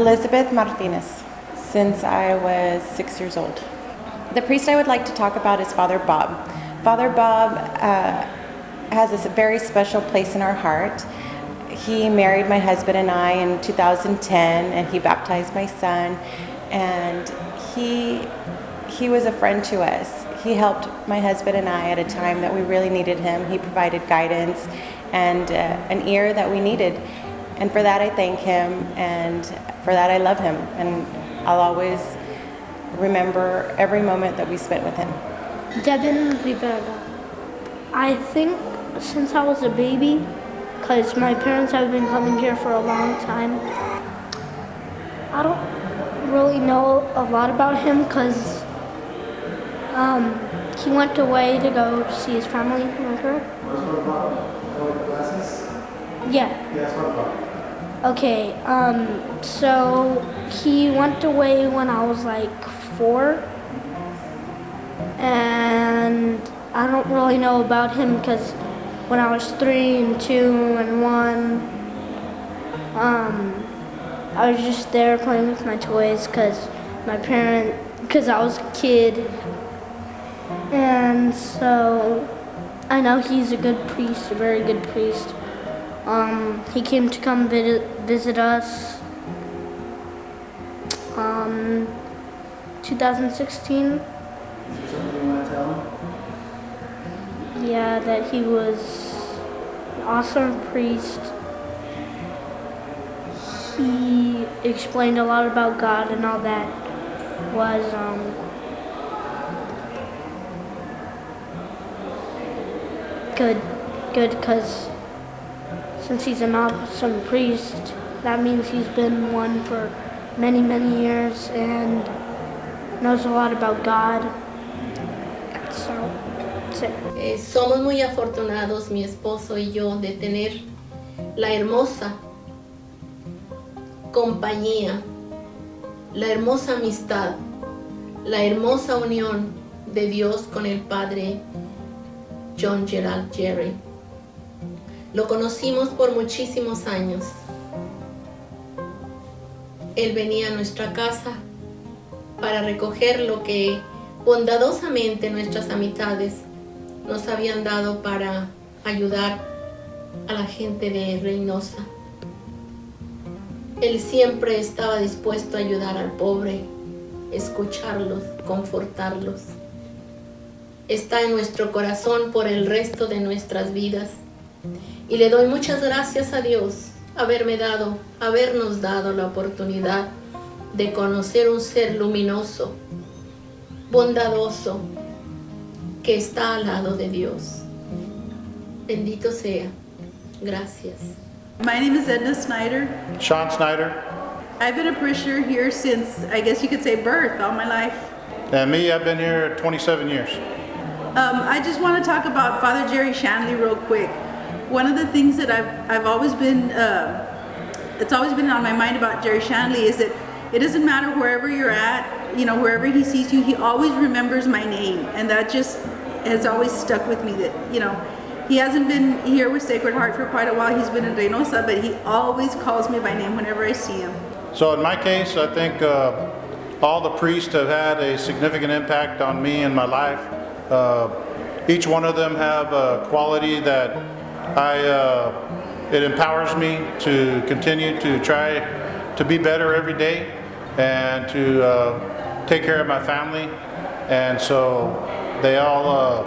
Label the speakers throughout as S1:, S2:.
S1: Elizabeth Martinez, since I was 6 years old. The priest I would like to talk about is Father Bob. Father Bob has a very special place in our heart. He married my husband and I in 2010, and he baptized my son, and he was a friend to us. He helped my husband and I at a time that we really needed him. He provided guidance and an ear that we needed. And for that I thank him, and for that I love him. And I'll always remember every moment that we spent with him.
S2: Devin Rivera. I think since I was a baby, because my parents have been coming here for a long time. I don't really know a lot about him because he went away to go see his family. Am I correct? Yeah. Okay, so he went away when I was like 4, and I don't really know about him because when I was 3 and 2 and 1, I was just there playing with my toys because I was a kid, and so I know he's a good priest, a very good priest. He came to come visit us 2016.
S3: Is there something you want to tell him?
S2: Yeah, that he was an awesome priest. He explained a lot about God, and all that was good because since he's an awesome priest, that means he's been one for many, many years and knows a lot about God. So, that's it.
S4: Somos muy afortunados, mi esposo y yo, de tener la hermosa compañía, la hermosa amistad, la hermosa unión de Dios con el Padre John Gerald Jerry. Lo conocimos por muchísimos años. Él venía a nuestra casa para recoger lo que bondadosamente nuestras amistades nos habían dado para ayudar a la gente de Reynosa. Él siempre estaba dispuesto a ayudar al pobre, escucharlos, confortarlos. Está en nuestro corazón por el resto de nuestras vidas. Y le doy muchas gracias a Dios habernos dado la oportunidad de conocer un ser luminoso, bondadoso, que está al lado de Dios. Bendito sea. Gracias.
S5: My name is Edna Snider.
S6: Shawn Snider.
S5: I've been a parishioner here since, I guess you could say, birth, all my life.
S6: And me, I've been here 27 years.
S5: I just want to talk about Father Jerry Shanley real quick. One of the things that I've always been, it's always been on my mind about Jerry Shanley is that it doesn't matter wherever you're at, wherever he sees you, he always remembers my name. And that just has always stuck with me that, he hasn't been here with Sacred Heart for quite a while. He's been in Reynosa, but he always calls me by name whenever I see him.
S6: So in my case, I think all the priests have had a significant impact on me and my life. Each one of them have a quality that it empowers me to continue to try to be better every day and to take care of my family. And so they all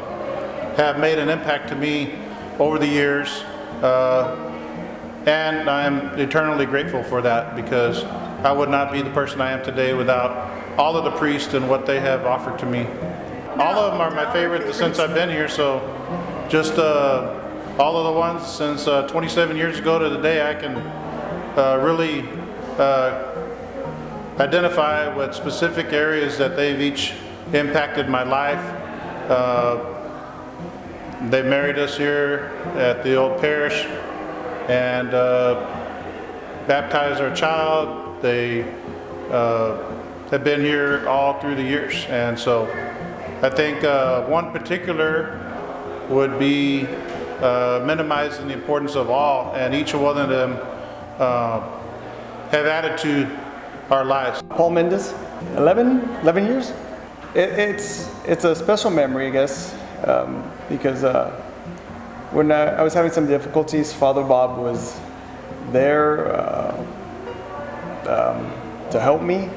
S6: have made an impact to me over the years. And I am eternally grateful for that because I would not be the person I am today without all of the priests and what they have offered to me. All of them are my favorite since I've been here, so just all of the ones since 27 years ago to the day, I can really identify what specific areas that they've each impacted my life. They married us here at the old parish and baptized our child. They have been here all through the years, and so I think one particular would be minimizing the importance of all, and each one of them have added to our lives.
S7: Paul Mendes, 11 years. It's a special memory, I guess, because when I was having some difficulties, Father Bob was there to help me,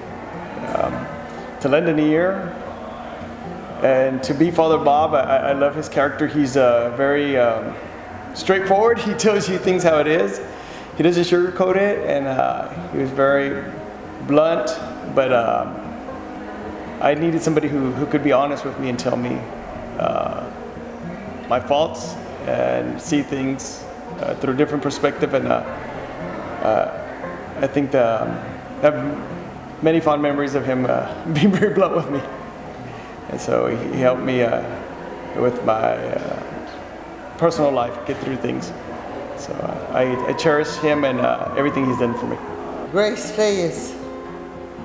S7: to lend an ear, and to be Father Bob. I love his character. He's very straightforward. He tells you things how it is. He doesn't sugarcoat it, and he was very blunt, but I needed somebody who could be honest with me and tell me my faults and see things through a different perspective. And I think I have many fond memories of him being very blunt with me. And so he helped me with my personal life, get through things. So I cherish him and everything he's done for me.
S8: Grace Reyes,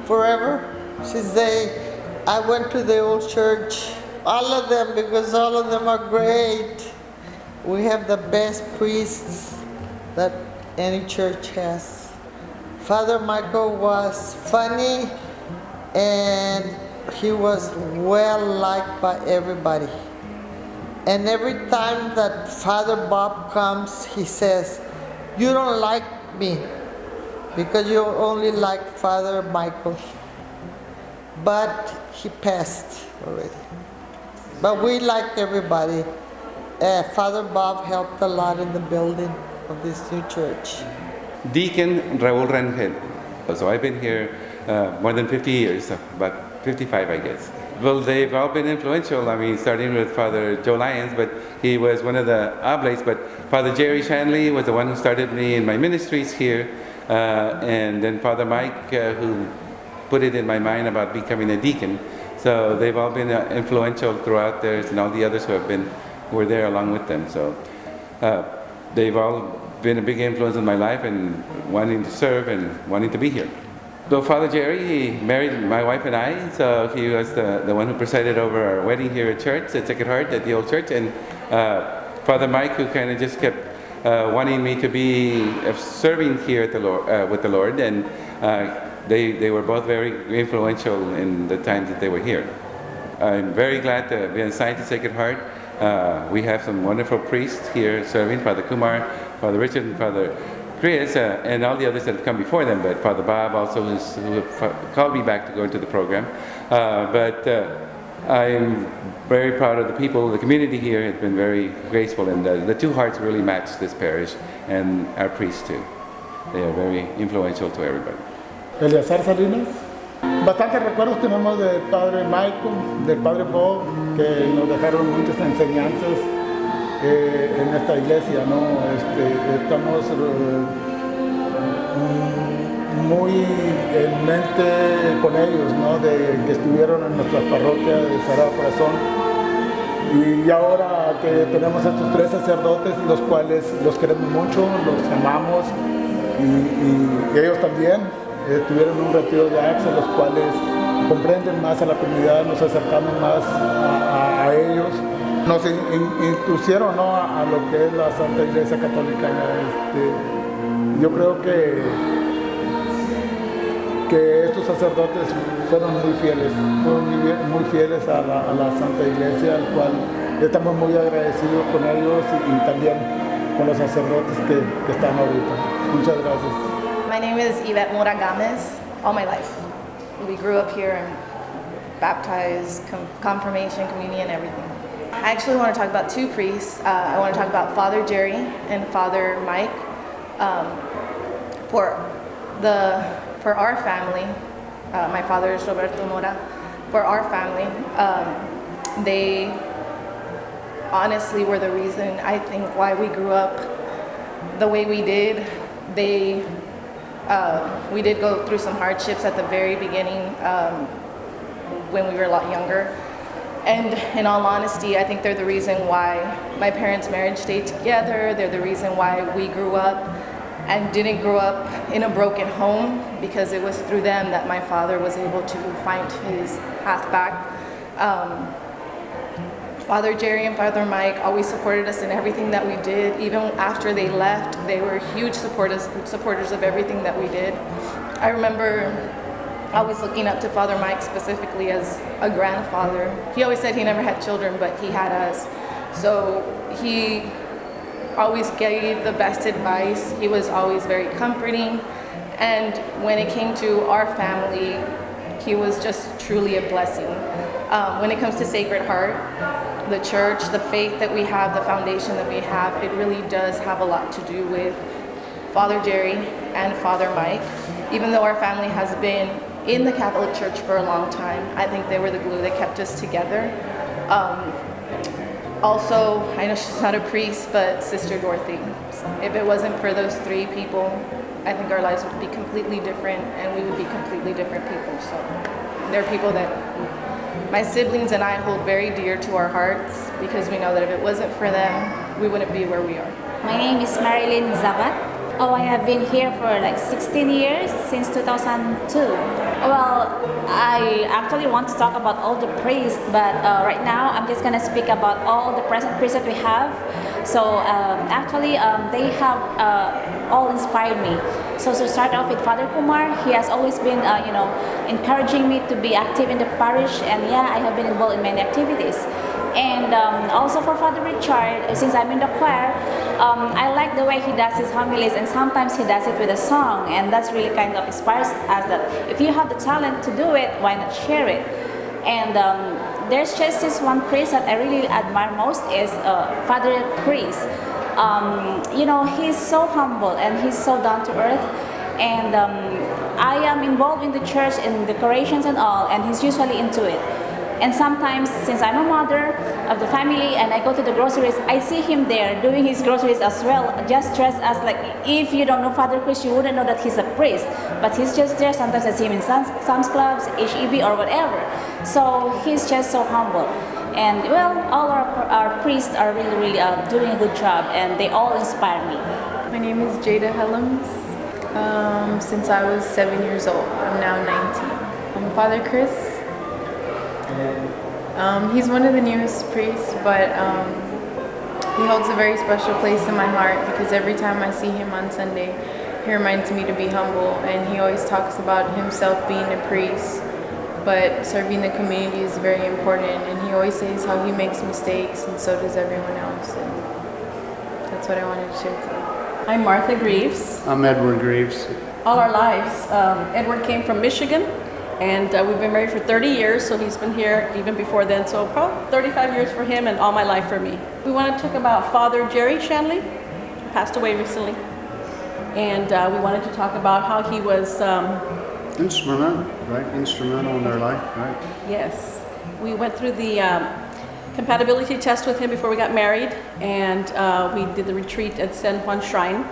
S8: forever. Since I went to the old church, all of them, because all of them are great. We have the best priests that any church has. Father Michael was funny and he was well liked by everybody. And every time that Father Bob comes, he says, "You don't like me because you only like Father Michael." But he passed already. But we like everybody. Father Bob helped a lot in the building of this new church.
S9: Deacon Raul Rangel. So I've been here more than 50 years, about 55, I guess. Well, they've all been influential. I mean, starting with Father Joe Lyons, but he was one of the oblates. But Father Jerry Shanley was the one who started me in my ministries here. And then Father Mike, who put it in my mind about becoming a deacon. So they've all been influential throughout theirs, and all the others who were there along with them. So they've all been a big influence in my life and wanting to serve and wanting to be here. So Father Jerry, he married my wife and I, so he was the one who presided over our wedding here at church, at Sacred Heart, at the old church. And Father Mike, who kind of just kept wanting me to be serving here at the Lord, with the Lord. And they were both very influential in the times that they were here. I'm very glad to be assigned to Sacred Heart. We have some wonderful priests here serving, Father Kumar, Father Richard, and Father Greaves, and all the others that have come before them, but Father Bob also who called me back to go into the program. But I'm very proud of the people. The community here has been very graceful, and the two hearts really match this parish and our priests too. They are very influential to everybody.
S10: Eleazar Salinas. Bastantes recuerdos tenemos del Padre Michael, del Padre Bob, que nos dejaron muchas enseñanzas en esta iglesia, ¿no? Estamos muy en mente con ellos, ¿no? De que estuvieron en nuestras parroquias de Sagrado Corazón. Y ahora que tenemos estos tres sacerdotes, los cuales los queremos mucho, los amamos, y ellos también tuvieron un retiro de AXA, los cuales comprenden más a la comunidad, nos acercamos más a ellos. Nos impusieron, ¿no?, a lo que es la Santa Iglesia Católica. Yo creo que estos sacerdotes fueron muy fieles a la Santa Iglesia, al cual estamos muy agradecidos con ellos y también con los sacerdotes que están ahorita. Muchas gracias.
S11: My name is Yvette Mora Gamez. All my life, we grew up here and baptized, confirmation, communion, everything. I actually want to talk about two priests. I want to talk about Father Jerry and Father Mike. For our family, my father is Roberto Mora. For our family, they honestly were the reason, I think, why we grew up the way we did. We did go through some hardships at the very beginning when we were a lot younger. And in all honesty, I think they're the reason why my parents' marriage stayed together. They're the reason why we grew up and didn't grow up in a broken home, because it was through them that my father was able to find his path back. Father Jerry and Father Mike always supported us in everything that we did. Even after they left, they were huge supporters of everything that we did. I remember always looking up to Father Mike specifically as a grandfather. He always said he never had children, but he had us. So he always gave the best advice. He was always very comforting. And when it came to our family, he was just truly a blessing. When it comes to Sacred Heart, the church, the faith that we have, the foundation that we have, it really does have a lot to do with Father Jerry and Father Mike. Even though our family has been in the Catholic Church for a long time, I think they were the glue that kept us together. Also, I know she's not a priest, but Sister Dorothy. If it wasn't for those three people, I think our lives would be completely different and we would be completely different people. So they're people that my siblings and I hold very dear to our hearts because we know that if it wasn't for them, we wouldn't be where we are.
S12: My name is Marilyn Zabat. Oh, I have been here for like 16 years, since 2002. Well, I actually want to talk about all the priests, but right now I'm just gonna speak about all the present priests that we have. So they have all inspired me. So to start off with Father Kumar, he has always been, encouraging me to be active in the parish, and yeah, I have been involved in many activities. And also for Father Richard, since I'm in the choir, I like the way he does his homilies, and sometimes he does it with a song, and that's really kind of inspires us that if you have the talent to do it, why not share it? And there's just this one priest that I really admire most is Father Chris. He's so humble and he's so down to earth, and I am involved in the church in decorations and all, and he's usually into it. And sometimes, since I'm a mother of the family and I go to the groceries, I see him there doing his groceries as well, just dressed as like, if you don't know Father Chris, you wouldn't know that he's a priest. But he's just there. Sometimes I see him in Sam's Clubs, HEB or whatever. So he's just so humble. And well, all our priests are really, really doing a good job, and they all inspire me.
S13: My name is Jada Helms. Since I was 7 years old, I'm now 19. Father Chris, he's one of the newest priests, but he holds a very special place in my heart because every time I see him on Sunday, he reminds me to be humble, and he always talks about himself being a priest, but serving the community is very important, and he always says how he makes mistakes, and so does everyone else, and that's what I wanted to share today.
S14: I'm Martha Greaves.
S3: I'm Edward Greaves.
S14: All our lives, Edward came from Michigan, and we've been married for 30 years, so he's been here even before then, so probably 35 years for him and all my life for me. We want to talk about Father Jerry Shanley, who passed away recently, and we wanted to talk about how he was
S3: instrumental in their life, right?
S14: Yes. We went through the compatibility test with him before we got married, and we did the retreat at San Juan Shrine.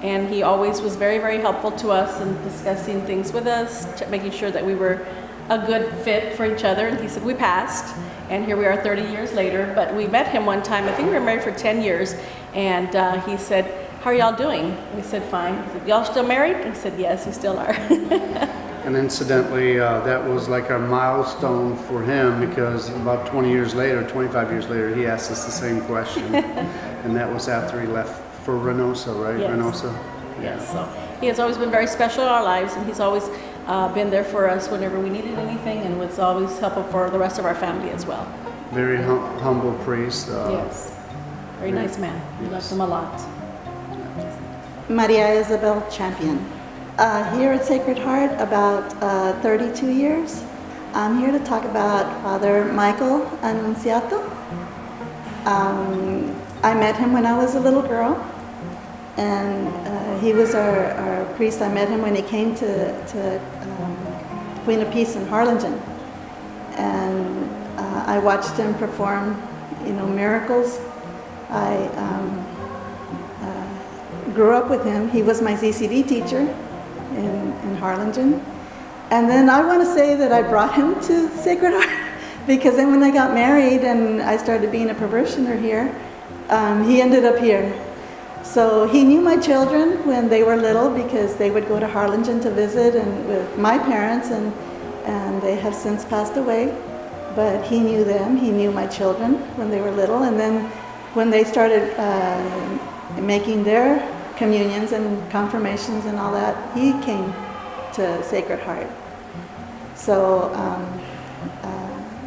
S14: And he always was very, very helpful to us in discussing things with us, making sure that we were a good fit for each other. And he said, we passed, and here we are 30 years later. But we met him one time, I think we were married for 10 years, and he said, how are y'all doing? We said, fine. He said, y'all still married? And he said, yes, we still are.
S3: And incidentally, that was like a milestone for him because about 20 years later, 25 years later, he asked us the same question. And that was after he left for Reynosa, right?
S14: Yes.
S3: Reynosa?
S14: Yes, so he has always been very special in our lives, and he's always been there for us whenever we needed anything, and was always helpful for the rest of our family as well.
S3: Very humble priest.
S14: Yes, very nice man. We loved him a lot.
S15: Maria Isabel Champion. Here at Sacred Heart about 32 years. I'm here to talk about Father Michael Annunziato. I met him when I was a little girl, and he was our priest. I met him when he came to Queen of Peace in Harlingen, and I watched him perform, miracles. I grew up with him. He was my ZCD teacher in Harlingen, and then I want to say that I brought him to Sacred Heart because then when I got married and I started being a parishioner here, he ended up here. So he knew my children when they were little because they would go to Harlingen to visit and with my parents, and they have since passed away. But he knew them. He knew my children when they were little, and then when they started making their communions and confirmations and all that, he came to Sacred Heart. So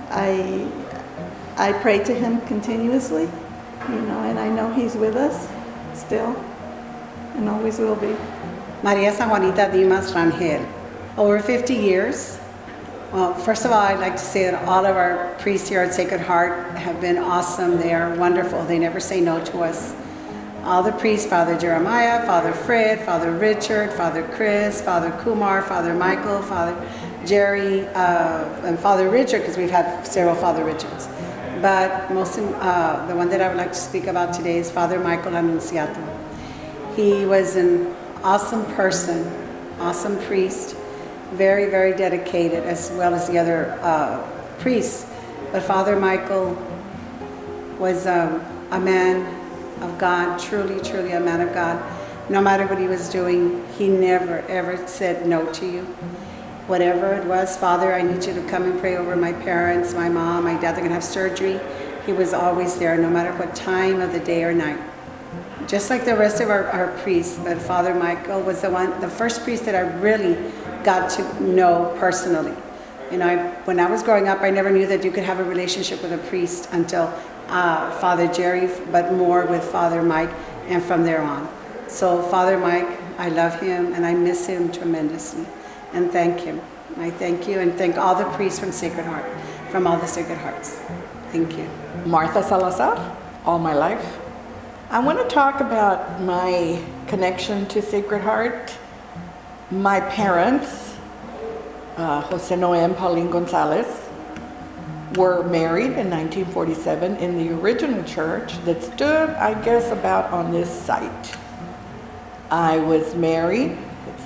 S15: I pray to him continuously, and I know he's with us still and always will be.
S16: Maria San Juanita Dimas Rangel. Over 50 years. Well, first of all, I'd like to say that all of our priests here at Sacred Heart have been awesome. They are wonderful. They never say no to us. All the priests, Father Jeremiah, Father Fred, Father Richard, Father Chris, Father Kumar, Father Michael, Father Jerry, and Father Richard, because we've had several Father Richards. But the one that I would like to speak about today is Father Michael Annunciato. He was an awesome person, awesome priest, very, very dedicated, as well as the other priests. But Father Michael was a man of God, truly, truly a man of God. No matter what he was doing, he never, ever said no to you. Whatever it was, Father, I need you to come and pray over my parents, my mom, my dad, they're gonna have surgery. He was always there, no matter what time of the day or night. Just like the rest of our priests, but Father Michael was the first priest that I really got to know personally. When I was growing up, I never knew that you could have a relationship with a priest until Father Jerry, but more with Father Mike, and from there on. So Father Mike, I love him and I miss him tremendously, and thank him. I thank you and thank all the priests from Sacred Heart, from all the Sacred Hearts. Thank you.
S17: Martha Salazar, all my life. I want to talk about my connection to Sacred Heart. My parents, Jose Noé and Pauline Gonzalez, were married in 1947 in the original church that stood, I guess, about on this site. I was married.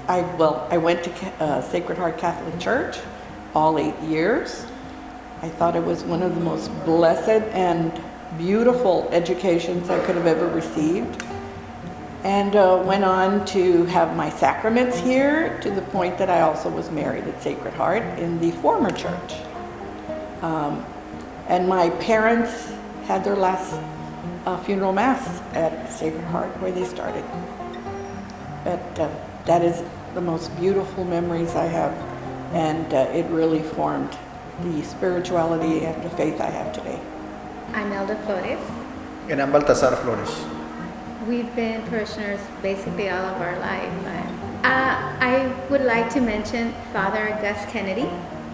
S17: I went to Sacred Heart Catholic Church all 8 years. I thought it was one of the most blessed and beautiful educations I could have ever received, and went on to have my sacraments here, to the point that I also was married at Sacred Heart in the former church. And my parents had their last funeral mass at Sacred Heart, where they started. But that is the most beautiful memories I have, and it really formed the spirituality and the faith I have today.
S18: I'm Elda Flores.
S19: And I'm Baltazar Flores.
S18: We've been parishioners basically all of our life. I would like to mention Father Gus Kennedy.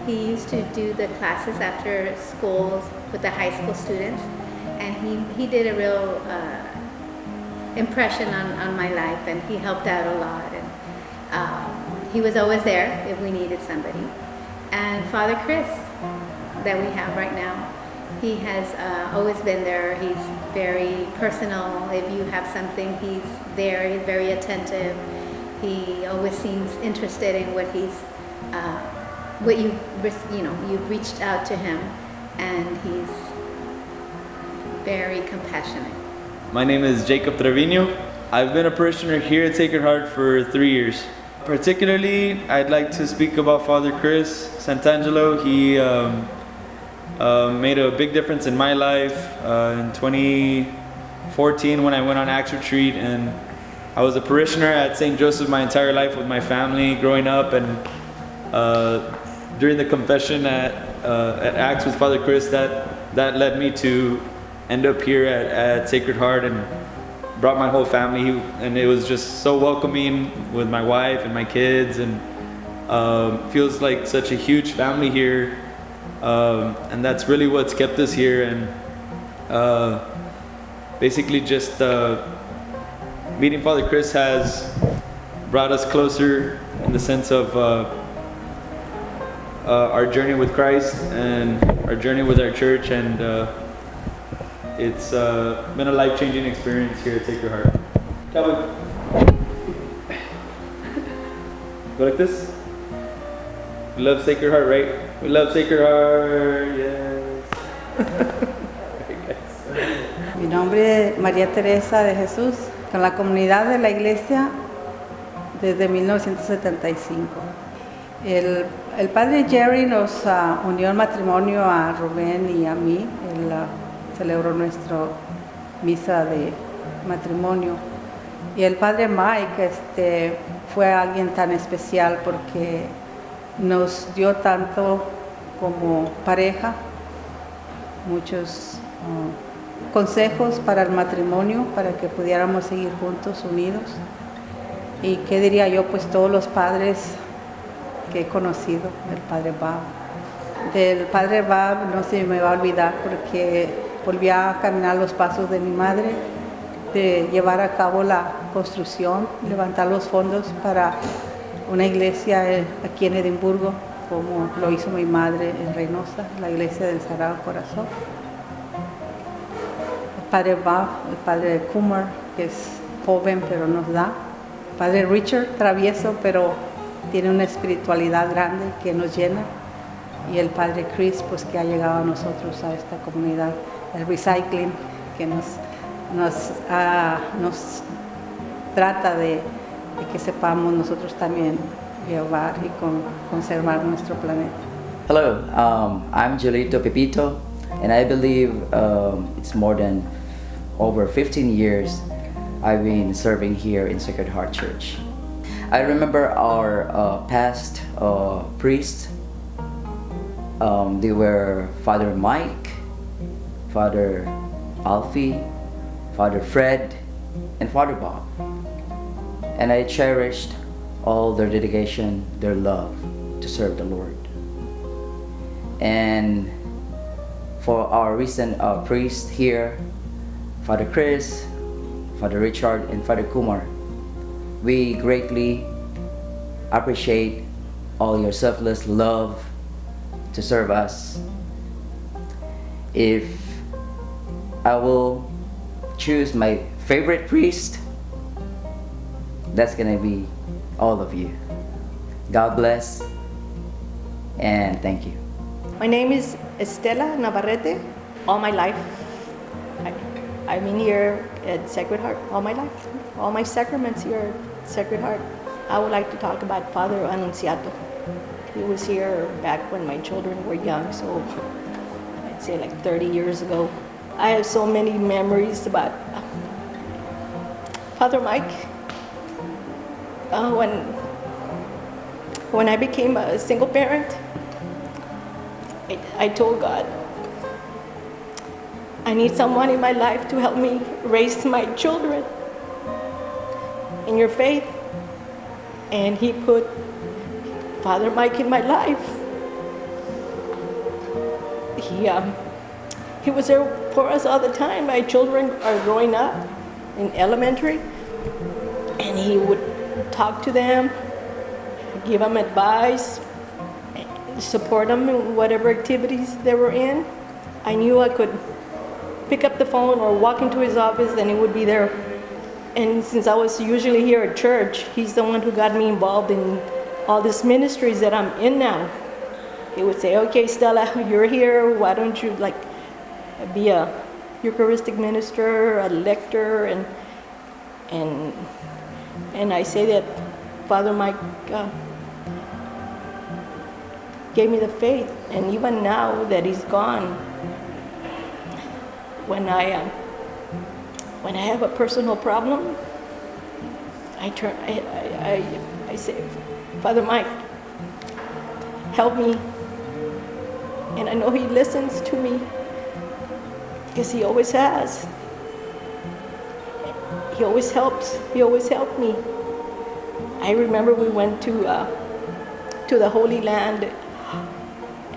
S18: He used to do the classes after school with the high school students, and he did a real impression on my life, and he helped out a lot. And he was always there if we needed somebody. And Father Chris, that we have right now, he has always been there. He's very personal. If you have something, he's there. He's very attentive. He always seems interested in what you've reached out to him, and he's very compassionate.
S20: My name is Jacob Trevino. I've been a parishioner here at Sacred Heart for 3 years. Particularly, I'd like to speak about Father Chris Santangelo. He made a big difference in my life in 2014 when I went on Acts Retreat, and I was a parishioner at St. Joseph my entire life with my family growing up, and during the confession at Acts with Father Chris, that led me to end up here at Sacred Heart, and brought my whole family, and it was just so welcoming with my wife and my kids, and feels like such a huge family here. And that's really what's kept us here, and basically just meeting Father Chris has brought us closer in the sense of our journey with Christ and our journey with our church, and it's been a life-changing experience here at Sacred Heart. Go like this. We love Sacred Heart, right? We love Sacred Heart, yes.
S21: Mi nombre es María Teresa de Jesús, con la comunidad de la iglesia desde 1975. El padre Jerry nos unió el matrimonio a Rubén y a mí. Él celebró nuestra misa de matrimonio. Y el padre Mike fue alguien tan especial porque nos dio tanto como pareja, muchos consejos para el matrimonio, para que pudiéramos seguir juntos, unidos. Y qué diría yo, pues todos los padres que he conocido, el padre Bob. Del padre Bob no se me va a olvidar porque volví a caminar los pasos de mi madre, de llevar a cabo la construcción, levantar los fondos para una iglesia aquí en Edimburgo, como lo hizo mi madre en Reynosa, la iglesia del Sagrado Corazón. El padre Bob, el padre Kumar, que es joven pero nos da. El padre Richard, travieso pero tiene una espiritualidad grande que nos llena. Y el padre Chris, pues que ha llegado a nosotros, a esta comunidad. El recycling, que nos trata de que sepamos nosotros también llevar y conservar nuestro planeta.
S1: Hello, I'm Julito Pepito, and I believe it's more than over 15 years I've been serving here in Sacred Heart Church. I remember our past priests. They were Father Mike, Father Alfie, Father Fred, and Father Bob. And I cherished all their dedication, their love to serve the Lord. And for our recent priest here, Father Chris, Father Richard, and Father Kumar, we greatly appreciate all your selfless love to serve us. If I will choose my favorite priest, that's gonna be all of you. God bless and thank you.
S22: My name is Estela Navarrete. All my life, I've been here at Sacred Heart all my life. All my sacraments here at Sacred Heart. I would like to talk about Father Annunciato. He was here back when my children were young, so I'd say like 30 years ago. I have so many memories about Father Mike. When I became a single parent, I told God, I need someone in my life to help me raise my children in your faith. And He put Father Mike in my life. He was there for us all the time. My children are growing up in elementary, and he would talk to them, give them advice, support them in whatever activities they were in. I knew I could pick up the phone or walk into his office and he would be there. And since I was usually here at church, he's the one who got me involved in all these ministries that I'm in now. He would say, okay, Stella, you're here, why don't you be a Eucharistic minister, a lector, and I say that Father Mike gave me the faith, and even now that he's gone, when I have a personal problem, I say, Father Mike, help me. And I know he listens to me, because he always has. He always helps. He always helped me. I remember we went to the Holy Land,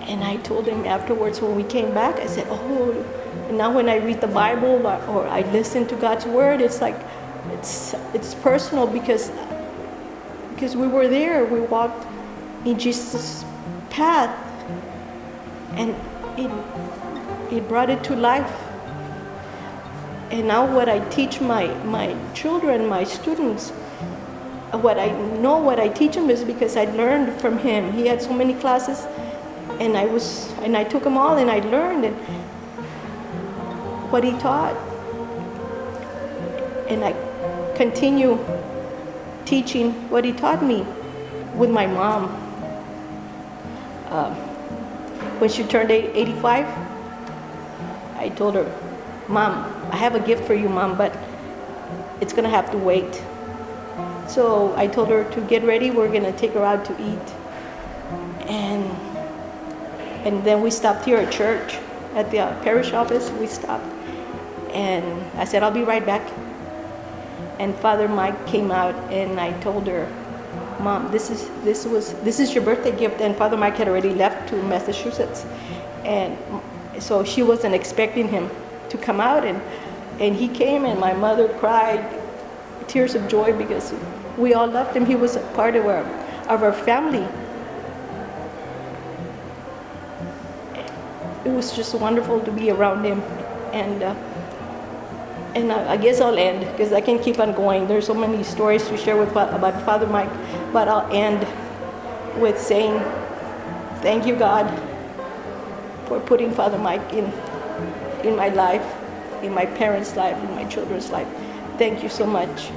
S22: and I told him afterwards when we came back, I said, oh, and now when I read the Bible or I listen to God's Word, it's like, it's personal because we were there. We walked in Jesus' path, and it brought it to life. And now what I teach my children, my students, what I teach them is because I learned from him. He had so many classes, and I took them all and I learned what he taught. And I continue teaching what he taught me with my mom. When she turned 85, I told her, Mom, I have a gift for you, Mom, but it's gonna have to wait. So I told her to get ready, we're gonna take her out to eat. And then we stopped here at church, at the parish office. We stopped, and I said, I'll be right back. And Father Mike came out, and I told her, Mom, this is your birthday gift. And Father Mike had already left to Massachusetts, and so she wasn't expecting him to come out, and he came, and my mother cried tears of joy because we all loved him. He was a part of our family. It was just wonderful to be around him, and I guess I'll end because I can keep on going. There's so many stories to share about Father Mike, but I'll end with saying thank you, God, for putting Father Mike in my life, in my parents' life, in my children's life. Thank you so much.